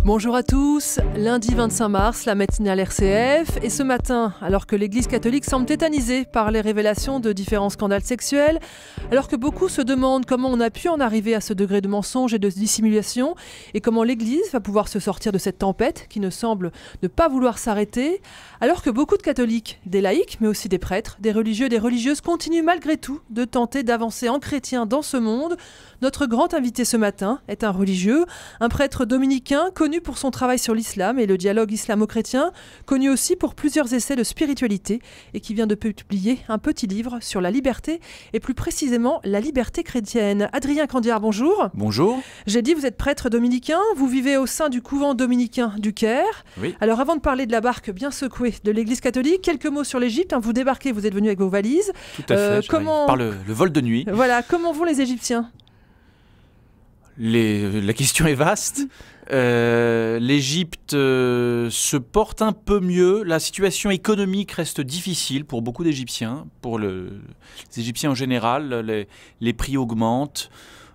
Bonjour à tous, lundi 25 mars, la matinale RCF. Et ce matin, alors que l'Église catholique semble tétanisée par les révélations de différents scandales sexuels, alors que beaucoup se demandent comment on a pu en arriver à ce degré de mensonge et de dissimulation, et comment l'Église va pouvoir se sortir de cette tempête qui ne semble ne pas vouloir s'arrêter, alors que beaucoup de catholiques, des laïcs, mais aussi des prêtres, des religieux et des religieuses continuent malgré tout de tenter d'avancer en chrétien dans ce monde, notre grand invité ce matin est un religieux, un prêtre dominicain connu pour son travail sur l'islam et le dialogue islamo-chrétien, connu aussi pour plusieurs essais de spiritualité et qui vient de publier un petit livre sur la liberté et plus précisément la liberté chrétienne. Adrien Candiard, bonjour. Bonjour. J'ai dit vous êtes prêtre dominicain, vous vivez au sein du couvent dominicain du Caire. Oui. Alors avant de parler de la barque bien secouée de l'Église catholique, quelques mots sur l'Égypte. Vous débarquez, vous êtes venu avec vos valises. Tout à fait, par le vol de nuit. Voilà, comment vont les Égyptiens ? La question est vaste. L'Égypte se porte un peu mieux. La situation économique reste difficile pour beaucoup d'Égyptiens. Pour les Égyptiens en général, les prix augmentent.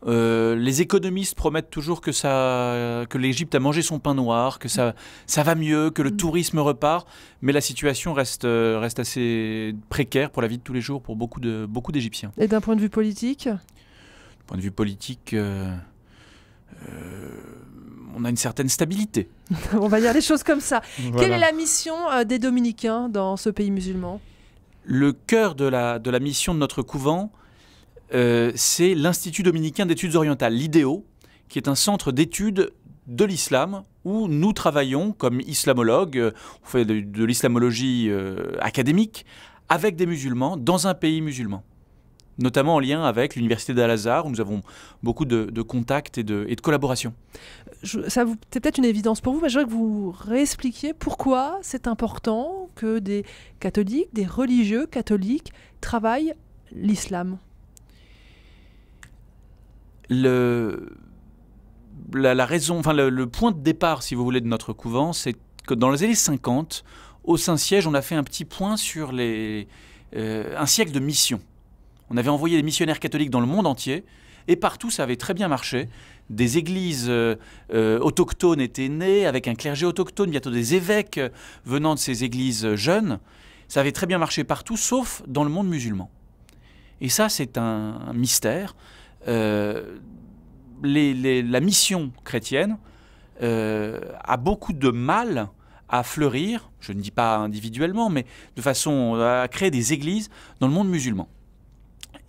Les économistes promettent toujours que l'Égypte a mangé son pain noir, que ça va mieux, que le tourisme repart. Mais la situation reste assez précaire pour la vie de tous les jours pour beaucoup d'Égyptiens. Et d'un point de vue politique ? D'un point de vue politique... on a une certaine stabilité. On va dire les choses comme ça. Voilà. Quelle est la mission des dominicains dans ce pays musulman ? Le cœur de la mission de notre couvent, c'est l'Institut dominicain d'études orientales, l'IDEO, qui est un centre d'études de l'islam où nous travaillons comme islamologues, on fait de l'islamologie académique avec des musulmans dans un pays musulman. Notamment en lien avec l'université d'Al-Azhar, où nous avons beaucoup de contacts et de collaborations. C'est peut-être une évidence pour vous, mais je voudrais que vous réexpliquiez pourquoi c'est important que des catholiques, des religieux catholiques travaillent l'islam. La raison, enfin le point de départ, si vous voulez, de notre couvent, c'est que dans les années 50, au Saint-Siège, on a fait un petit point sur un siècle de mission. On avait envoyé des missionnaires catholiques dans le monde entier, et partout ça avait très bien marché. Des églises autochtones étaient nées, avec un clergé autochtone, bientôt des évêques venant de ces églises jeunes. Ça avait très bien marché partout, sauf dans le monde musulman. Et ça, c'est un mystère. La mission chrétienne a beaucoup de mal à fleurir, je ne dis pas individuellement, mais de façon à créer des églises dans le monde musulman.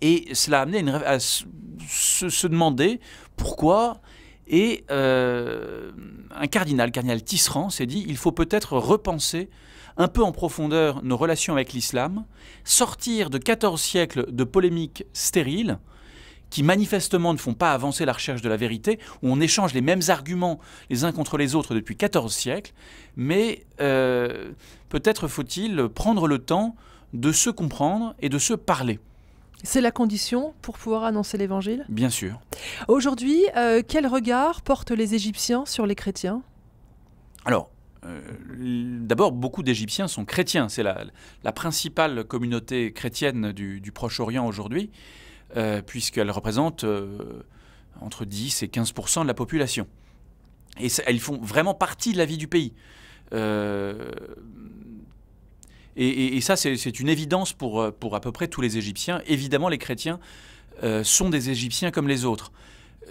Et cela a amené à se demander pourquoi. Et un cardinal Tisserand, s'est dit il faut peut-être repenser un peu en profondeur nos relations avec l'islam, sortir de 14 siècles de polémiques stériles qui manifestement ne font pas avancer la recherche de la vérité, où on échange les mêmes arguments les uns contre les autres depuis 14 siècles, mais peut-être faut-il prendre le temps de se comprendre et de se parler. C'est la condition pour pouvoir annoncer l'Évangile ? Bien sûr. Aujourd'hui, quel regard portent les Égyptiens sur les chrétiens ? Alors, d'abord, beaucoup d'Égyptiens sont chrétiens. C'est la principale communauté chrétienne du Proche-Orient aujourd'hui, puisqu'elle représente entre 10 et 15% de la population. Et elles font vraiment partie de la vie du pays. Et ça, c'est une évidence pour à peu près tous les Égyptiens. Évidemment, les chrétiens sont des Égyptiens comme les autres.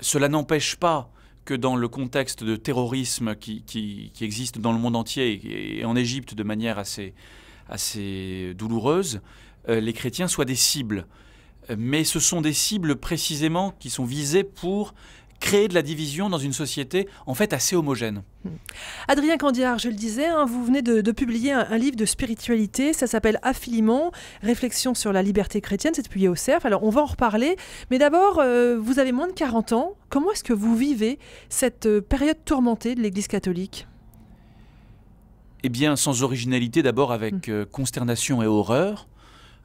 Cela n'empêche pas que dans le contexte de terrorisme qui existe dans le monde entier et en Égypte de manière assez douloureuse, les chrétiens soient des cibles. Mais ce sont des cibles précisément qui sont visées pour créer de la division dans une société en fait assez homogène. Adrien Candiard, je le disais, vous venez de publier un livre de spiritualité, ça s'appelle Affiliement, réflexion sur la liberté chrétienne, c'est publié au Cerf. Alors on va en reparler, mais d'abord, vous avez moins de 40 ans, comment est-ce que vous vivez cette période tourmentée de l'Église catholique ? Eh bien, sans originalité, d'abord avec consternation et horreur.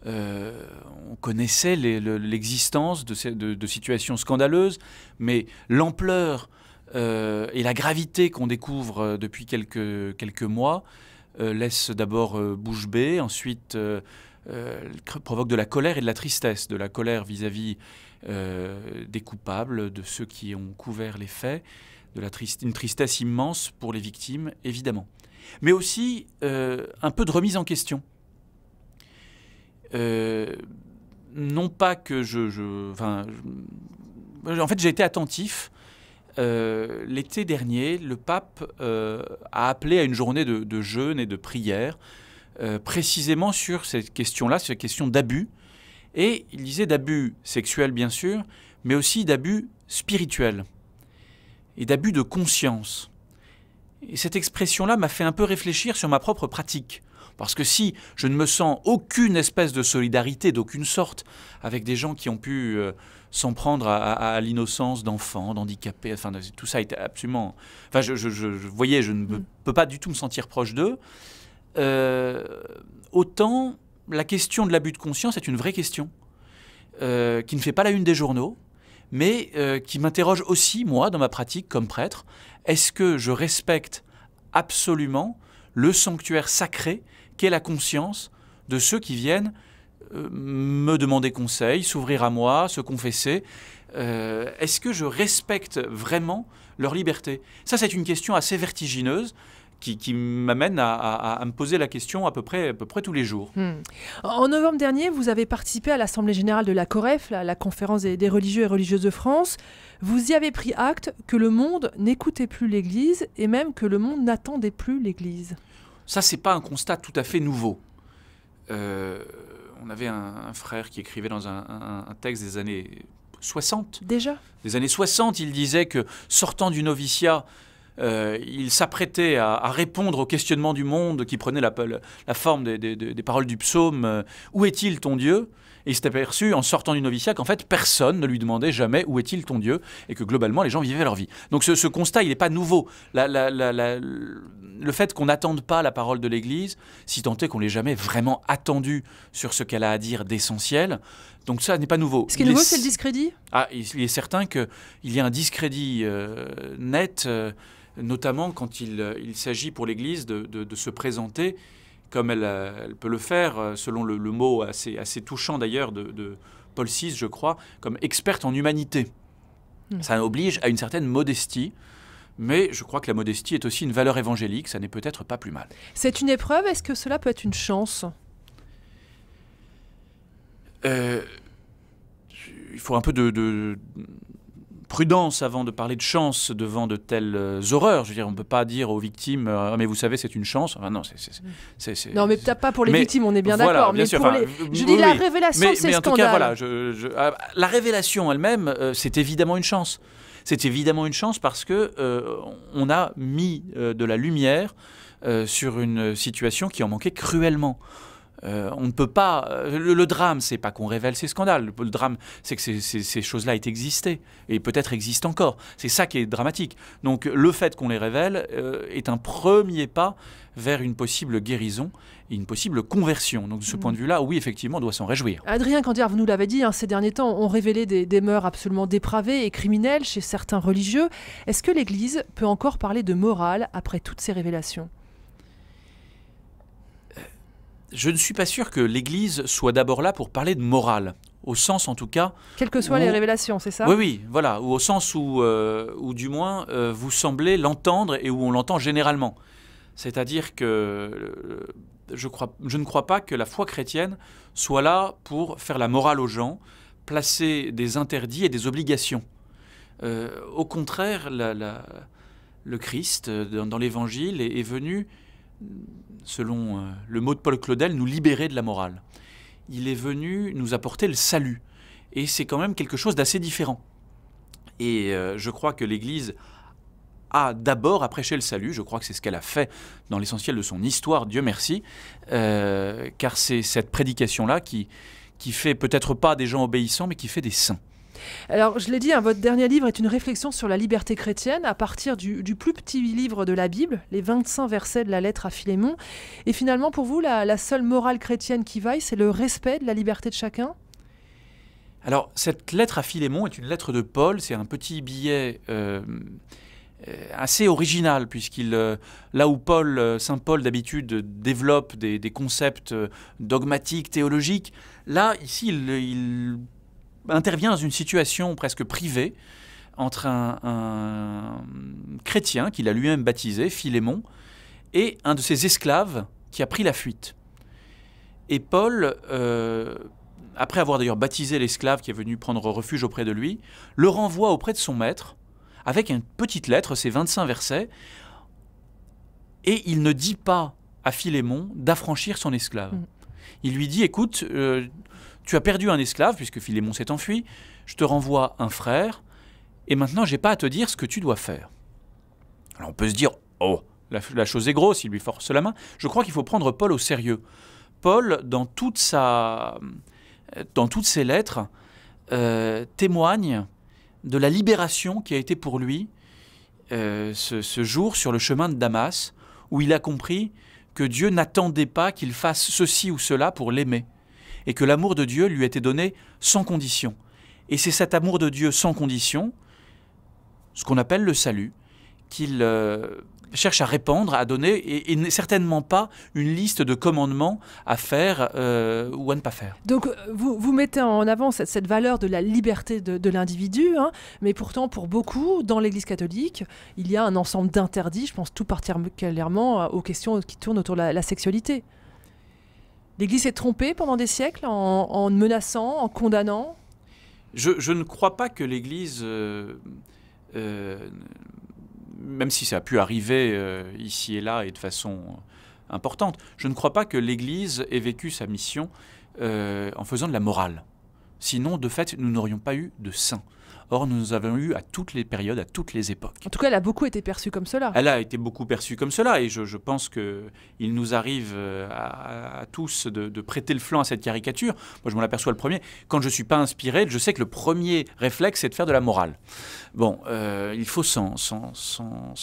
On connaissait l'existence de situations scandaleuses, mais l'ampleur et la gravité qu'on découvre depuis quelques mois laisse d'abord bouche bée, ensuite provoque de la colère et de la tristesse, de la colère vis-à-vis des coupables, de ceux qui ont couvert les faits, une tristesse immense pour les victimes, évidemment. Mais aussi un peu de remise en question. Non pas que en fait, j'ai été attentif. L'été dernier, le pape a appelé à une journée de jeûne et de prière, précisément sur cette question-là, sur la question d'abus. Et il disait d'abus sexuels, bien sûr, mais aussi d'abus spirituels et d'abus de conscience. Et cette expression-là m'a fait un peu réfléchir sur ma propre pratique. Parce que si je ne me sens aucune espèce de solidarité, d'aucune sorte, avec des gens qui ont pu s'en prendre à l'innocence d'enfants, d'handicapés, enfin, tout ça était absolument... Enfin, vous voyez, je ne peux pas du tout me sentir proche d'eux. Autant, la question de l'abus de conscience est une vraie question, qui ne fait pas la une des journaux, mais qui m'interroge aussi, moi, dans ma pratique comme prêtre. Est-ce que je respecte absolument le sanctuaire sacré qu'est la conscience de ceux qui viennent me demander conseil, s'ouvrir à moi, se confesser? Est-ce que je respecte vraiment leur liberté? Ça, c'est une question assez vertigineuse qui m'amène à me poser la question à peu près tous les jours. En novembre dernier, vous avez participé à l'Assemblée générale de la COREF, la conférence des religieux et religieuses de France. Vous y avez pris acte que le monde n'écoutait plus l'Église et même que le monde n'attendait plus l'Église. Ça, c'est pas un constat tout à fait nouveau. On avait un frère qui écrivait dans un texte des années 60. Déjà ? Des années 60, il disait que, sortant du noviciat, il s'apprêtait à répondre aux questionnements du monde qui prenaient la forme des paroles du psaume « Où est-il ton Dieu ?» Et il s'est aperçu, en sortant du noviciat, qu'en fait, personne ne lui demandait jamais « Où est-il ton Dieu ?» et que globalement, les gens vivaient leur vie. Donc ce constat, il n'est pas nouveau. Le fait qu'on n'attende pas la parole de l'Église, si tant est qu'on ne l'ait jamais vraiment attendue sur ce qu'elle a à dire d'essentiel, donc ça n'est pas nouveau. Ce qui est nouveau, c'est le discrédit ? Il est certain qu'il y a un discrédit net, notamment quand il s'agit pour l'Église de se présenter comme elle peut le faire, selon le mot assez touchant d'ailleurs de Paul VI, je crois, comme experte en humanité. Ça oblige à une certaine modestie, mais je crois que la modestie est aussi une valeur évangélique, ça n'est peut-être pas plus mal. C'est une épreuve, est-ce que cela peut être une chance ? Il faut un peu de prudence avant de parler de chance devant de telles horreurs. Je veux dire, on ne peut pas dire aux victimes mais vous savez, c'est une chance. Enfin, non, non, mais peut-être pas pour les victimes, on est bien d'accord. Mais pour je dis la révélation de ces scandales. En tout cas, voilà, la révélation elle-même, c'est évidemment une chance. C'est évidemment une chance parce que on a mis de la lumière sur une situation qui en manquait cruellement. On ne peut pas... Le drame, c'est pas qu'on révèle ces scandales. Le drame, c'est que ces choses-là aient existé et peut-être existent encore. C'est ça qui est dramatique. Donc le fait qu'on les révèle est un premier pas vers une possible guérison et une possible conversion. Donc de ce point de vue-là, oui, effectivement, on doit s'en réjouir. Adrien Candiar, vous nous l'avez dit, ces derniers temps ont révélé des mœurs absolument dépravées et criminelles chez certains religieux. Est-ce que l'Église peut encore parler de morale après toutes ces révélations ? Je ne suis pas sûr que l'Église soit d'abord là pour parler de morale, au sens en tout cas... Quelles que soient les révélations, c'est ça ? Oui, voilà, ou au sens où du moins vous semblez l'entendre et où on l'entend généralement. C'est-à-dire que je ne crois pas que la foi chrétienne soit là pour faire la morale aux gens, placer des interdits et des obligations. Au contraire, le Christ, dans l'Évangile, est venu... selon le mot de Paul Claudel, nous libérer de la morale. Il est venu nous apporter le salut. Et c'est quand même quelque chose d'assez différent. Et je crois que l'Église a d'abord à prêcher le salut. Je crois que c'est ce qu'elle a fait dans l'essentiel de son histoire, Dieu merci. Car c'est cette prédication-là qui fait peut-être pas des gens obéissants, mais qui fait des saints. Alors, je l'ai dit, votre dernier livre est une réflexion sur la liberté chrétienne à partir du plus petit livre de la Bible, les 25 versets de la lettre à Philémon. Et finalement, pour vous, la seule morale chrétienne qui vaille, c'est le respect de la liberté de chacun ? Alors, cette lettre à Philémon est une lettre de Paul, c'est un petit billet assez original, là où Saint Paul d'habitude développe des concepts dogmatiques, théologiques, là, ici, il intervient dans une situation presque privée entre un chrétien qu'il a lui-même baptisé, Philémon, et un de ses esclaves qui a pris la fuite. Et Paul, après avoir d'ailleurs baptisé l'esclave qui est venu prendre refuge auprès de lui, le renvoie auprès de son maître avec une petite lettre, ces 25 versets, et il ne dit pas à Philémon d'affranchir son esclave. Il lui dit, écoute, tu as perdu un esclave, puisque Philémon s'est enfui, je te renvoie un frère, et maintenant je n'ai pas à te dire ce que tu dois faire. Alors on peut se dire, oh, la chose est grosse, il lui force la main. Je crois qu'il faut prendre Paul au sérieux. Paul, dans toutes ses lettres, témoigne de la libération qui a été pour lui ce jour sur le chemin de Damas, où il a compris que Dieu n'attendait pas qu'il fasse ceci ou cela pour l'aimer, et que l'amour de Dieu lui était donné sans condition. Et c'est cet amour de Dieu sans condition, ce qu'on appelle le salut, qu'il cherche à répandre, à donner, et certainement pas une liste de commandements à faire ou à ne pas faire. Donc vous mettez en avant cette valeur de la liberté de l'individu, hein, mais pourtant pour beaucoup, dans l'Église catholique, il y a un ensemble d'interdits, je pense tout particulièrement aux questions qui tournent autour de la sexualité. L'Église s'est trompée pendant des siècles en menaçant, en condamnant. Je ne crois pas que l'Église... même si ça a pu arriver ici et là et de façon importante, je ne crois pas que l'Église ait vécu sa mission en faisant de la morale. Sinon, de fait, nous n'aurions pas eu de saints. Or, nous avons eu à toutes les périodes, à toutes les époques. En tout cas, elle a beaucoup été perçue comme cela. Elle a été beaucoup perçue comme cela, et je pense qu'il nous arrive à tous de prêter le flanc à cette caricature. Moi, je m'en aperçois le premier. Quand je ne suis pas inspiré, je sais que le premier réflexe, c'est de faire de la morale. Bon, il faut s'en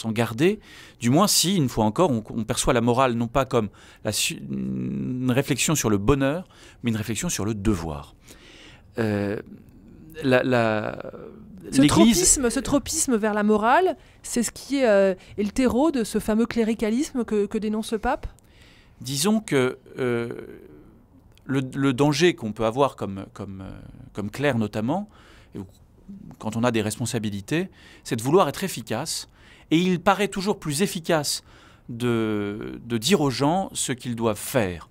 garder, du moins si, une fois encore, on perçoit la morale non pas comme une réflexion sur le bonheur, mais une réflexion sur le devoir. Ce tropisme vers la morale, c'est ce qui est le terreau de ce fameux cléricalisme que dénonce le pape. Disons que le danger qu'on peut avoir comme clerc notamment, quand on a des responsabilités, c'est de vouloir être efficace. Et il paraît toujours plus efficace de dire aux gens ce qu'ils doivent faire.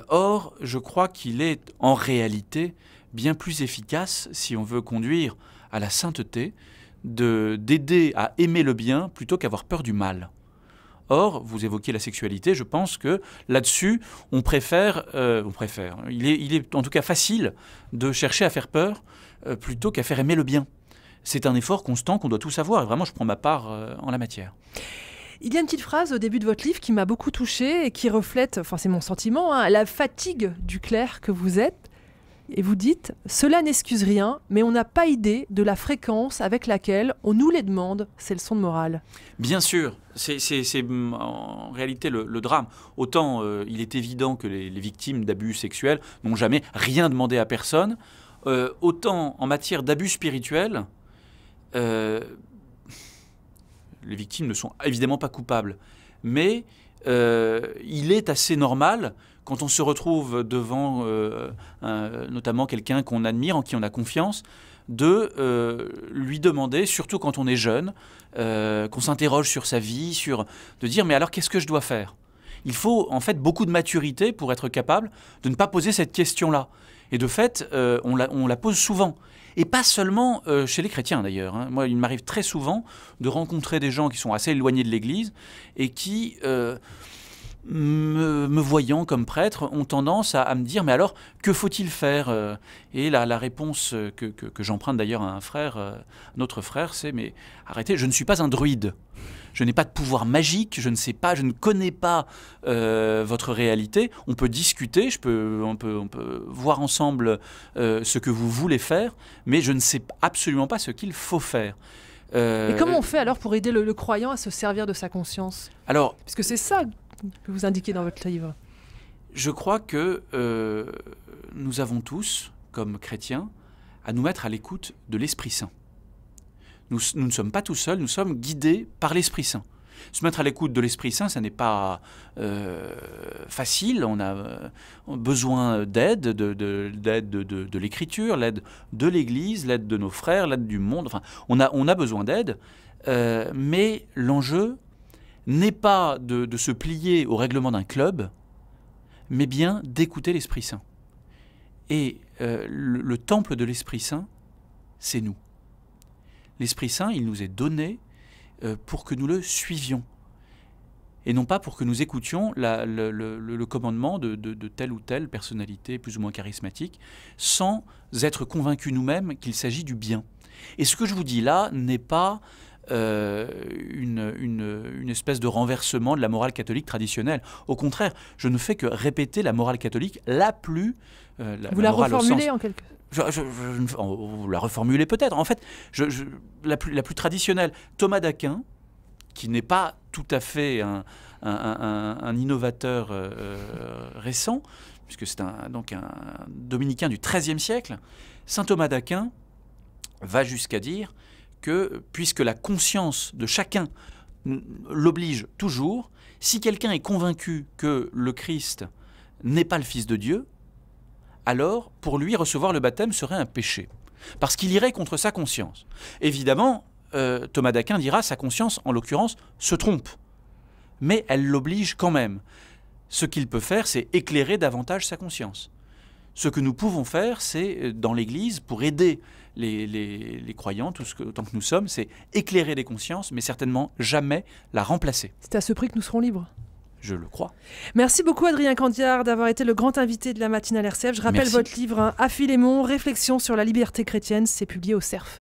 Or, je crois qu'il est en réalité bien plus efficace, si on veut conduire à la sainteté, d'aider à aimer le bien plutôt qu'avoir peur du mal. Or, vous évoquez la sexualité, je pense que là-dessus, il est en tout cas facile de chercher à faire peur plutôt qu'à faire aimer le bien. C'est un effort constant qu'on doit tous avoir, et vraiment, je prends ma part en la matière. Il y a une petite phrase au début de votre livre qui m'a beaucoup touchée et qui reflète, enfin c'est mon sentiment, hein, la fatigue du clerc que vous êtes. Et vous dites « Cela n'excuse rien, mais on n'a pas idée de la fréquence avec laquelle on nous les demande, ces leçons de morale. » Bien sûr, c'est en réalité le drame. Autant il est évident que les victimes d'abus sexuels n'ont jamais rien demandé à personne, autant en matière d'abus spirituels, les victimes ne sont évidemment pas coupables. Mais il est assez normal, quand on se retrouve devant notamment quelqu'un qu'on admire, en qui on a confiance, de lui demander, surtout quand on est jeune, qu'on s'interroge sur sa vie, de dire « mais alors qu'est-ce que je dois faire ?» Il faut en fait beaucoup de maturité pour être capable de ne pas poser cette question-là. Et de fait, on la pose souvent. Et pas seulement chez les chrétiens d'ailleurs. Hein. Moi, il m'arrive très souvent de rencontrer des gens qui sont assez éloignés de l'Église et qui, me voyant comme prêtre, ont tendance à me dire « mais alors, que faut-il faire ?» Et la réponse que j'emprunte d'ailleurs à un autre frère, c'est « mais arrêtez, je ne suis pas un druide. Je n'ai pas de pouvoir magique, je ne connais pas votre réalité. On peut discuter, on peut voir ensemble ce que vous voulez faire, mais je ne sais absolument pas ce qu'il faut faire. » Et comment on fait alors pour aider le croyant à se servir de sa conscience ? Alors, parce que c'est ça que vous indiquez dans votre livre. Je crois que nous avons tous, comme chrétiens, à nous mettre à l'écoute de l'Esprit Saint. Nous ne sommes pas tout seuls, nous sommes guidés par l'Esprit Saint. Se mettre à l'écoute de l'Esprit Saint, ça n'est pas facile. On a besoin d'aide, d'aide de l'Écriture, l'aide de l'Église, l'aide de nos frères, l'aide du monde. Enfin, on a besoin d'aide, mais l'enjeu n'est pas de se plier au règlement d'un club, mais bien d'écouter l'Esprit Saint. Et le temple de l'Esprit Saint, c'est nous. L'Esprit Saint, il nous est donné pour que nous le suivions, et non pas pour que nous écoutions le commandement de telle ou telle personnalité plus ou moins charismatique, sans être convaincus nous-mêmes qu'il s'agit du bien. Et ce que je vous dis là n'est pas une espèce de renversement de la morale catholique traditionnelle. Au contraire, je ne fais que répéter la morale catholique la plus... vous la reformulez en quelque sorte. Vous la reformulez peut-être. En fait, la plus traditionnelle. Thomas d'Aquin, qui n'est pas tout à fait un innovateur récent, puisque c'est donc un dominicain du XIIIe siècle, saint Thomas d'Aquin va jusqu'à dire que, puisque la conscience de chacun l'oblige toujours, si quelqu'un est convaincu que le Christ n'est pas le Fils de Dieu, alors pour lui recevoir le baptême serait un péché, parce qu'il irait contre sa conscience. Évidemment, Thomas d'Aquin dira sa conscience, en l'occurrence, se trompe, mais elle l'oblige quand même. Ce qu'il peut faire, c'est éclairer davantage sa conscience. Ce que nous pouvons faire, c'est, dans l'Église, pour aider les croyants, autant que nous sommes, c'est éclairer les consciences, mais certainement jamais la remplacer. C'est à ce prix que nous serons libres. Je le crois. Merci beaucoup Adrien Candiard d'avoir été le grand invité de la matinale RCF. Je rappelle votre livre, À Philémon, Réflexions sur la liberté chrétienne, c'est publié au Cerf.